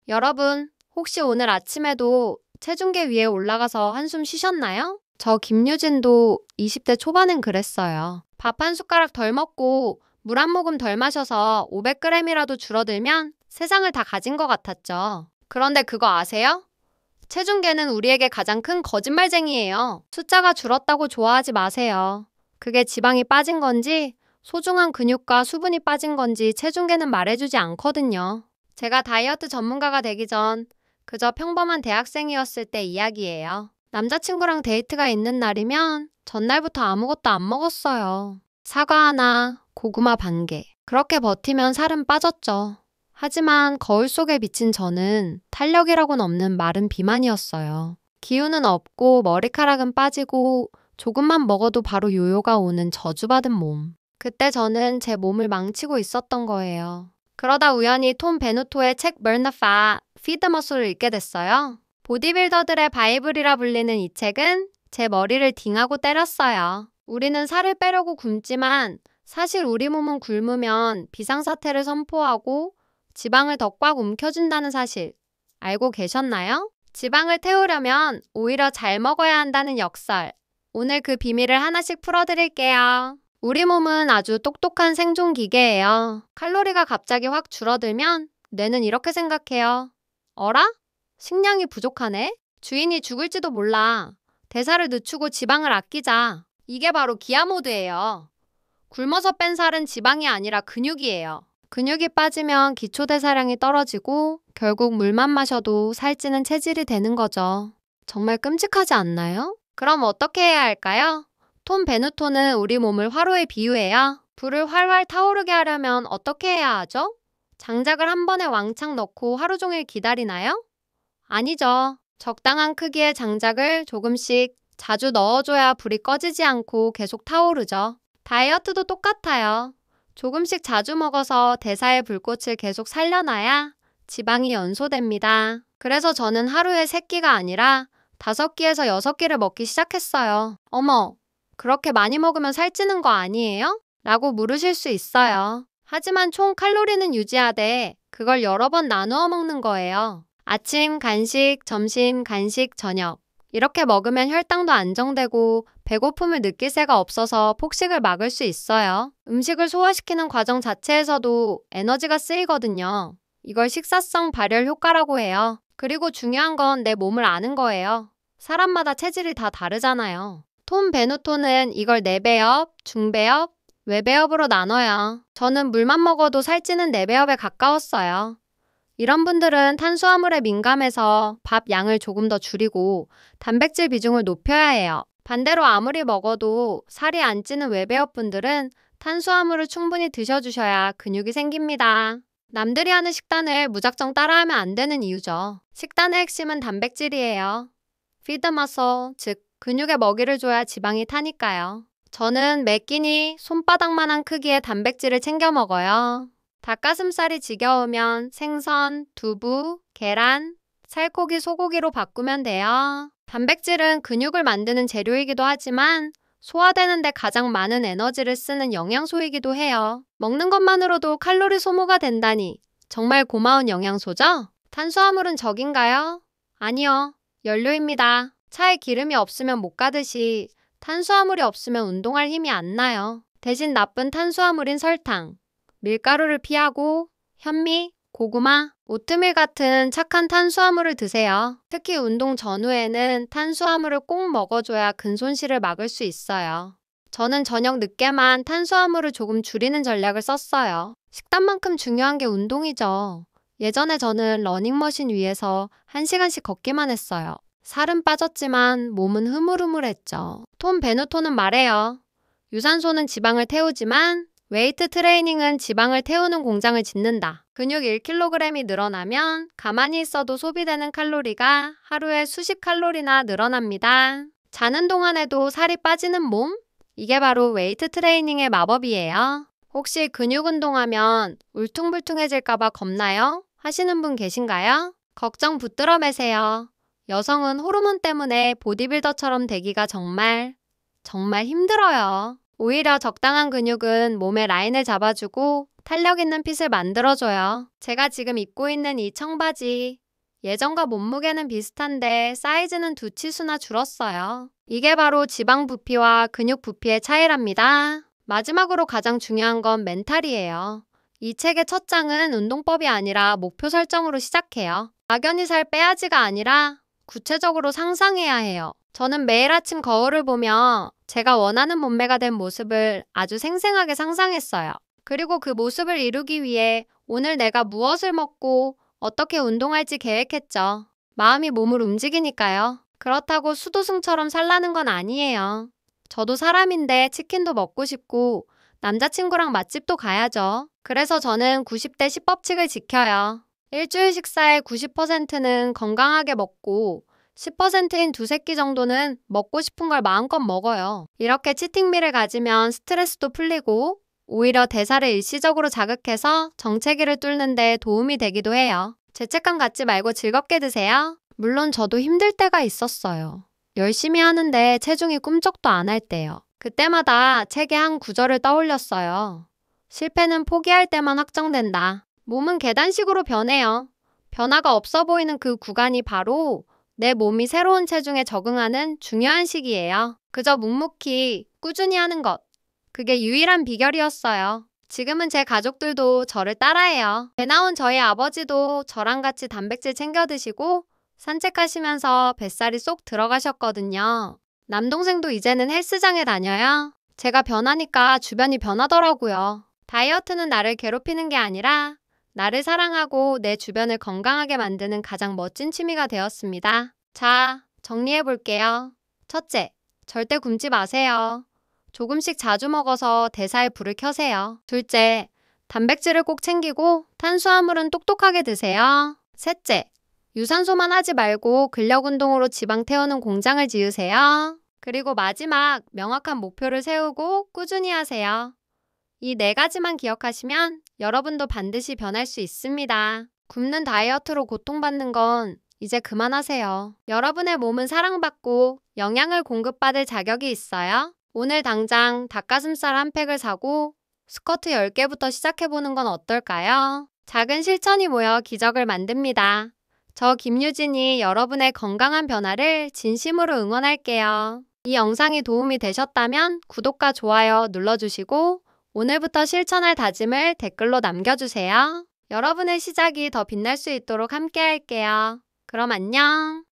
여러분, 혹시 오늘 아침에도 체중계 위에 올라가서 한숨 쉬셨나요? 저 김유진도 20대 초반엔 그랬어요. 밥 한 숟가락 덜 먹고 물 한 모금 덜 마셔서 500g이라도 줄어들면 세상을 다 가진 것 같았죠. 그런데 그거 아세요? 체중계는 우리에게 가장 큰 거짓말쟁이에요. 숫자가 줄었다고 좋아하지 마세요. 그게 지방이 빠진 건지 소중한 근육과 수분이 빠진 건지 체중계는 말해주지 않거든요. 제가 다이어트 전문가가 되기 전 그저 평범한 대학생이었을 때 이야기예요. 남자친구랑 데이트가 있는 날이면 전날부터 아무것도 안 먹었어요. 사과 하나, 고구마 반 개. 그렇게 버티면 살은 빠졌죠. 하지만 거울 속에 비친 저는 탄력이라고는 없는 마른 비만이었어요. 기운은 없고 머리카락은 빠지고 조금만 먹어도 바로 요요가 오는 저주받은 몸. 그때 저는 제 몸을 망치고 있었던 거예요. 그러다 우연히 톰 베누토의 책 Burn the Fat, Feed the Muscle을 읽게 됐어요. 보디빌더들의 바이블이라 불리는 이 책은 제 머리를 딩하고 때렸어요. 우리는 살을 빼려고 굶지만 사실 우리 몸은 굶으면 비상사태를 선포하고 지방을 더 꽉 움켜준다는 사실 알고 계셨나요? 지방을 태우려면 오히려 잘 먹어야 한다는 역설. 오늘 그 비밀을 하나씩 풀어드릴게요. 우리 몸은 아주 똑똑한 생존기계예요. 칼로리가 갑자기 확 줄어들면 뇌는 이렇게 생각해요. 어라? 식량이 부족하네? 주인이 죽을지도 몰라. 대사를 늦추고 지방을 아끼자. 이게 바로 기아 모드예요. 굶어서 뺀 살은 지방이 아니라 근육이에요. 근육이 빠지면 기초대사량이 떨어지고 결국 물만 마셔도 살찌는 체질이 되는 거죠. 정말 끔찍하지 않나요? 그럼 어떻게 해야 할까요? 톰 베누토는 우리 몸을 화로에 비유해요. 불을 활활 타오르게 하려면 어떻게 해야 하죠? 장작을 한 번에 왕창 넣고 하루 종일 기다리나요? 아니죠. 적당한 크기의 장작을 조금씩 자주 넣어줘야 불이 꺼지지 않고 계속 타오르죠. 다이어트도 똑같아요. 조금씩 자주 먹어서 대사의 불꽃을 계속 살려놔야 지방이 연소됩니다. 그래서 저는 하루에 3끼가 아니라 5끼에서 6끼를 먹기 시작했어요. 어머, 그렇게 많이 먹으면 살찌는 거 아니에요? 라고 물으실 수 있어요. 하지만 총 칼로리는 유지하되 그걸 여러 번 나누어 먹는 거예요. 아침, 간식, 점심, 간식, 저녁. 이렇게 먹으면 혈당도 안정되고 배고픔을 느낄 새가 없어서 폭식을 막을 수 있어요. 음식을 소화시키는 과정 자체에서도 에너지가 쓰이거든요. 이걸 식사성 발열 효과라고 해요. 그리고 중요한 건 내 몸을 아는 거예요. 사람마다 체질이 다 다르잖아요. 톰 베누토는 이걸 4배업, 중배업, 외배업으로 나눠요. 저는 물만 먹어도 살찌는 4배업에 가까웠어요. 이런 분들은 탄수화물에 민감해서 밥 양을 조금 더 줄이고 단백질 비중을 높여야 해요. 반대로 아무리 먹어도 살이 안 찌는 외배업 분들은 탄수화물을 충분히 드셔주셔야 근육이 생깁니다. 남들이 하는 식단을 무작정 따라하면 안 되는 이유죠. 식단의 핵심은 단백질이에요. Feed the muscle, 즉 근육에 먹이를 줘야 지방이 타니까요. 저는 매 끼니 손바닥만한 크기의 단백질을 챙겨 먹어요. 닭가슴살이 지겨우면 생선, 두부, 계란, 살코기, 소고기로 바꾸면 돼요. 단백질은 근육을 만드는 재료이기도 하지만 소화되는 데 가장 많은 에너지를 쓰는 영양소이기도 해요. 먹는 것만으로도 칼로리 소모가 된다니 정말 고마운 영양소죠? 탄수화물은 적인가요? 아니요. 연료입니다. 차에 기름이 없으면 못 가듯이 탄수화물이 없으면 운동할 힘이 안 나요. 대신 나쁜 탄수화물인 설탕, 밀가루를 피하고 현미, 고구마, 오트밀 같은 착한 탄수화물을 드세요. 특히 운동 전후에는 탄수화물을 꼭 먹어줘야 근손실을 막을 수 있어요. 저는 저녁 늦게만 탄수화물을 조금 줄이는 전략을 썼어요. 식단만큼 중요한 게 운동이죠. 예전에 저는 러닝머신 위에서 1시간씩 걷기만 했어요. 살은 빠졌지만 몸은 흐물흐물했죠. 톰 베누토는 말해요. 유산소는 지방을 태우지만 웨이트 트레이닝은 지방을 태우는 공장을 짓는다. 근육 1kg이 늘어나면 가만히 있어도 소비되는 칼로리가 하루에 수십 칼로리나 늘어납니다. 자는 동안에도 살이 빠지는 몸? 이게 바로 웨이트 트레이닝의 마법이에요. 혹시 근육 운동하면 울퉁불퉁해질까봐 겁나요? 하시는 분 계신가요? 걱정 붙들어 매세요. 여성은 호르몬 때문에 보디빌더처럼 되기가 정말 힘들어요. 오히려 적당한 근육은 몸의 라인을 잡아주고 탄력 있는 핏을 만들어줘요. 제가 지금 입고 있는 이 청바지, 예전과 몸무게는 비슷한데 사이즈는 2치수나 줄었어요. 이게 바로 지방 부피와 근육 부피의 차이랍니다. 마지막으로 가장 중요한 건 멘탈이에요. 이 책의 첫 장은 운동법이 아니라 목표 설정으로 시작해요. 막연히 살 빼야지가 아니라 구체적으로 상상해야 해요. 저는 매일 아침 거울을 보며 제가 원하는 몸매가 된 모습을 아주 생생하게 상상했어요. 그리고 그 모습을 이루기 위해 오늘 내가 무엇을 먹고 어떻게 운동할지 계획했죠. 마음이 몸을 움직이니까요. 그렇다고 수도승처럼 살라는 건 아니에요. 저도 사람인데 치킨도 먹고 싶고 남자친구랑 맛집도 가야죠. 그래서 저는 90대 10법칙을 지켜요. 일주일 식사의 90%는 건강하게 먹고 10%인 두세 끼 정도는 먹고 싶은 걸 마음껏 먹어요. 이렇게 치팅밀을 가지면 스트레스도 풀리고 오히려 대사를 일시적으로 자극해서 정체기를 뚫는 데 도움이 되기도 해요. 죄책감 갖지 말고 즐겁게 드세요. 물론 저도 힘들 때가 있었어요. 열심히 하는데 체중이 꿈쩍도 안 할 때요. 그때마다 책의 한 구절을 떠올렸어요. 실패는 포기할 때만 확정된다. 몸은 계단식으로 변해요. 변화가 없어 보이는 그 구간이 바로 내 몸이 새로운 체중에 적응하는 중요한 시기예요. 그저 묵묵히 꾸준히 하는 것. 그게 유일한 비결이었어요. 지금은 제 가족들도 저를 따라해요. 배 나온 저희 아버지도 저랑 같이 단백질 챙겨 드시고 산책하시면서 뱃살이 쏙 들어가셨거든요. 남동생도 이제는 헬스장에 다녀요. 제가 변하니까 주변이 변하더라고요. 다이어트는 나를 괴롭히는 게 아니라 나를 사랑하고 내 주변을 건강하게 만드는 가장 멋진 취미가 되었습니다. 자, 정리해 볼게요. 첫째, 절대 굶지 마세요. 조금씩 자주 먹어서 대사에 불을 켜세요. 둘째, 단백질을 꼭 챙기고 탄수화물은 똑똑하게 드세요. 셋째, 유산소만 하지 말고 근력 운동으로 지방 태우는 공장을 지으세요. 그리고 마지막, 명확한 목표를 세우고 꾸준히 하세요. 이 4가지만 기억하시면 여러분도 반드시 변할 수 있습니다. 굶는 다이어트로 고통받는 건 이제 그만하세요. 여러분의 몸은 사랑받고 영양을 공급받을 자격이 있어요. 오늘 당장 닭가슴살 한 팩을 사고 스쿼트 10개부터 시작해보는 건 어떨까요? 작은 실천이 모여 기적을 만듭니다. 저 김유진이 여러분의 건강한 변화를 진심으로 응원할게요. 이 영상이 도움이 되셨다면 구독과 좋아요 눌러주시고 오늘부터 실천할 다짐을 댓글로 남겨주세요. 여러분의 시작이 더 빛날 수 있도록 함께 할게요. 그럼 안녕.